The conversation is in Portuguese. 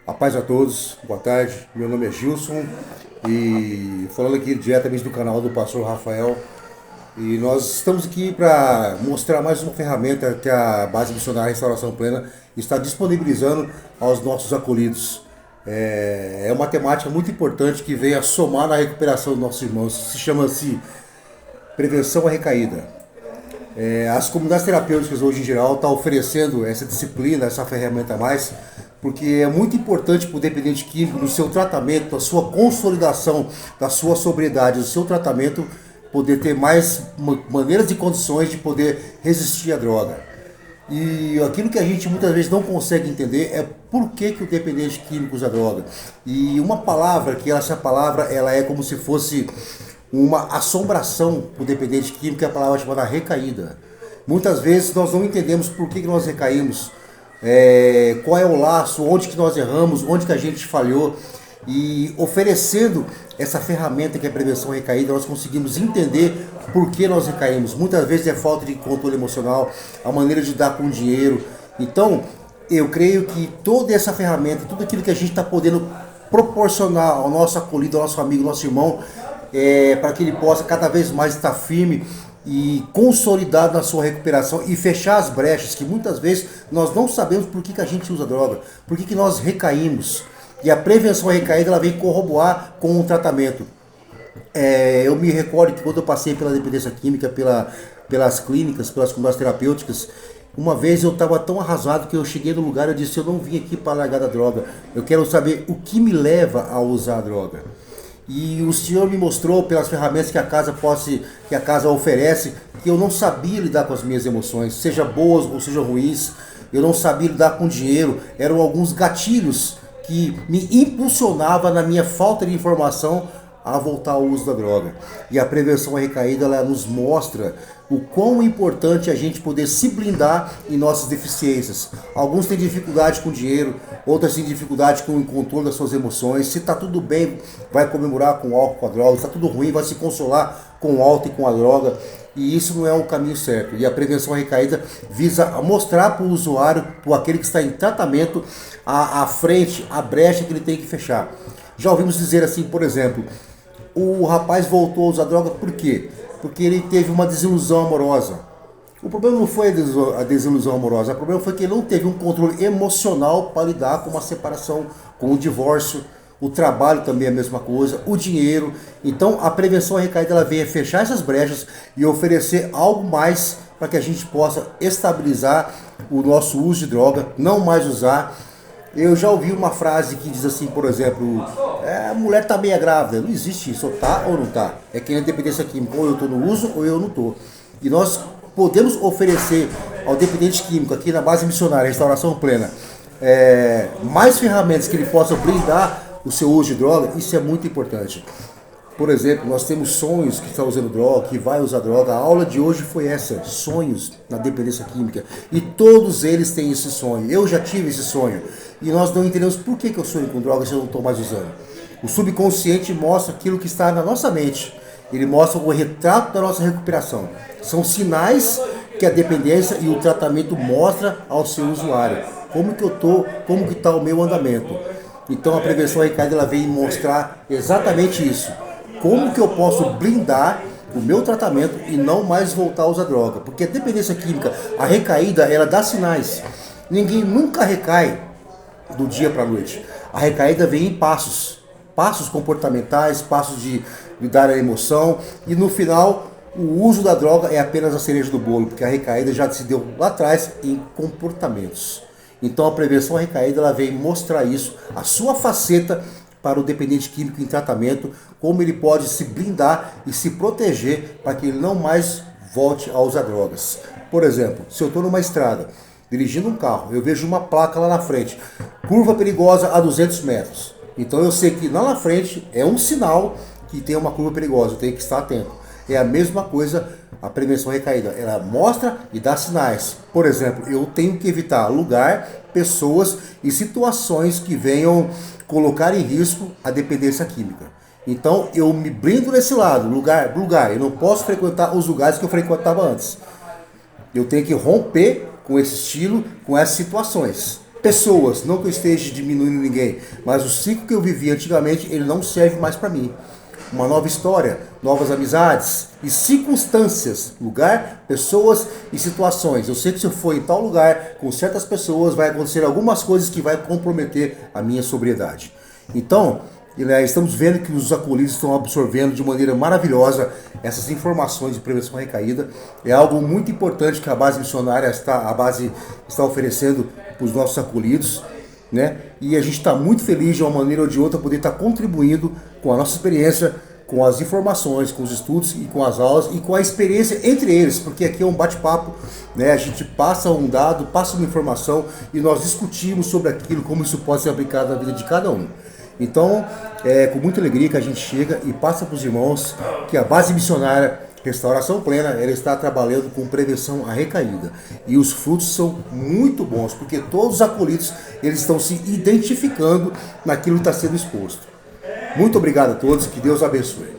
A paz a todos, boa tarde, meu nome é Gilson e falando aqui diretamente do canal do Pastor Rafael, e nós estamos aqui para mostrar mais uma ferramenta que a Base Missionária Restauração Plena está disponibilizando aos nossos acolhidos. É uma temática muito importante que vem a somar na recuperação dos nossos irmãos, se chama-se prevenção à recaída. As comunidades terapêuticas hoje em geral estão oferecendo essa disciplina, essa ferramenta a mais, porque é muito importante para o dependente químico, no seu tratamento, da sua consolidação, da sua sobriedade, do seu tratamento, poder ter mais maneiras e condições de poder resistir à droga. E aquilo que a gente muitas vezes não consegue entender é por que o dependente químico usa droga. E uma palavra, que essa palavra ela é como se fosse uma assombração para o dependente químico, é a palavra chamada recaída. Muitas vezes nós não entendemos por que nós recaímos, qual é o laço, onde que nós erramos, onde que a gente falhou. E oferecendo essa ferramenta que é a prevenção à recaída, nós conseguimos entender por que nós recaímos. Muitas vezes é falta de controle emocional, a maneira de dar com o dinheiro. Então, eu creio que toda essa ferramenta, tudo aquilo que a gente está podendo proporcionar ao nosso acolhido, ao nosso amigo, ao nosso irmão, para que ele possa cada vez mais estar firme e consolidado na sua recuperação e fechar as brechas, que muitas vezes nós não sabemos por que a gente usa droga, por que nós recaímos. E a prevenção à recaída ela vem corroborar com o tratamento. Eu me recordo que quando eu passei pela dependência química, pelas clínicas, pelas comunidades terapêuticas, uma vez eu estava tão arrasado que eu cheguei no lugar e eu disse: eu não vim aqui para largar da droga, eu quero saber o que me leva a usar a droga. E o Senhor me mostrou pelas ferramentas que a casa oferece, que eu não sabia lidar com as minhas emoções, seja boas ou seja ruins. Eu não sabia lidar com dinheiro, eram alguns gatilhos que me impulsionava na minha falta de informação a voltar ao uso da droga. E a prevenção à recaída ela nos mostra o quão importante é a gente poder se blindar em nossas deficiências. Alguns têm dificuldade com dinheiro, outros têm dificuldade com o controle das suas emoções. Se está tudo bem, vai comemorar com o álcool, com a droga. Se está tudo ruim, vai se consolar com o álcool e com a droga. E isso não é um caminho certo. E a prevenção à recaída visa mostrar para o usuário, para aquele que está em tratamento, a frente, a brecha que ele tem que fechar. Já ouvimos dizer assim, por exemplo, o rapaz voltou a usar droga por quê? Porque ele teve uma desilusão amorosa. O problema não foi a desilusão amorosa, o problema foi que ele não teve um controle emocional para lidar com uma separação, com o divórcio. O trabalho também é a mesma coisa, o dinheiro. Então a prevenção à recaída ela vem a fechar essas brechas e oferecer algo mais para que a gente possa estabilizar o nosso uso de droga, não mais usar. Eu já ouvi uma frase que diz assim, por exemplo, a mulher está meia grávida. Não existe isso, tá ou não tá. É que na dependência química, ou eu estou no uso ou eu não estou. E nós podemos oferecer ao dependente químico aqui na Base Missionária Restauração Plena mais ferramentas que ele possa blindar o seu uso de droga. Isso é muito importante. Por exemplo, nós temos sonhos que está usando droga, que vai usar droga. A aula de hoje foi essa, sonhos na dependência química. E todos eles têm esse sonho. Eu já tive esse sonho. E nós não entendemos por que eu sonho com droga se eu não estou mais usando. O subconsciente mostra aquilo que está na nossa mente. Ele mostra o retrato da nossa recuperação. São sinais que a dependência e o tratamento mostra ao seu usuário. Como que eu estou, como que está o meu andamento. Então a prevenção à recaída ela vem mostrar exatamente isso. Como que eu posso blindar o meu tratamento e não mais voltar a usar droga? Porque a dependência química, a recaída, ela dá sinais. Ninguém nunca recai do dia para a noite. A recaída vem em passos. Passos comportamentais, passos de lidar a emoção. E no final, o uso da droga é apenas a cereja do bolo. Porque a recaída já se deu lá atrás em comportamentos. Então a prevenção à recaída ela vem mostrar isso, a sua faceta para o dependente químico em tratamento, como ele pode se blindar e se proteger para que ele não mais volte a usar drogas. Por exemplo, se eu estou numa estrada, dirigindo um carro, eu vejo uma placa lá na frente, curva perigosa a 200 metros. Então eu sei que lá na frente é um sinal que tem uma curva perigosa, eu tenho que estar atento. É a mesma coisa a prevenção à recaída. Ela mostra e dá sinais. Por exemplo, eu tenho que evitar lugar, pessoas e situações que venham colocar em risco a dependência química. Então eu me blindo nesse lado, lugar. Eu não posso frequentar os lugares que eu frequentava antes. Eu tenho que romper com esse estilo, com essas situações. pessoas, não que eu esteja diminuindo ninguém, mas o ciclo que eu vivi antigamente, ele não serve mais para mim. Uma nova história, novas amizades e circunstâncias, lugar, pessoas e situações. Eu sei que se eu for em tal lugar com certas pessoas, vai acontecer algumas coisas que vai comprometer a minha sobriedade. Então, estamos vendo que os acolhidos estão absorvendo de maneira maravilhosa essas informações de prevenção à recaída. É algo muito importante que a base missionária está oferecendo para os nossos acolhidos, né? E a gente está muito feliz de uma maneira ou de outra poder estar contribuindo com a nossa experiência, com as informações, com os estudos e com as aulas e com a experiência entre eles, porque aqui é um bate-papo, né? A gente passa um dado, passa uma informação e nós discutimos sobre aquilo, como isso pode ser aplicado na vida de cada um. Então, é com muita alegria que a gente chega e passa para os irmãos que a base missionária Restauração Plena, ela está trabalhando com prevenção à recaída. E os frutos são muito bons, porque todos os acolhidos eles estão se identificando naquilo que está sendo exposto. Muito obrigado a todos, que Deus abençoe.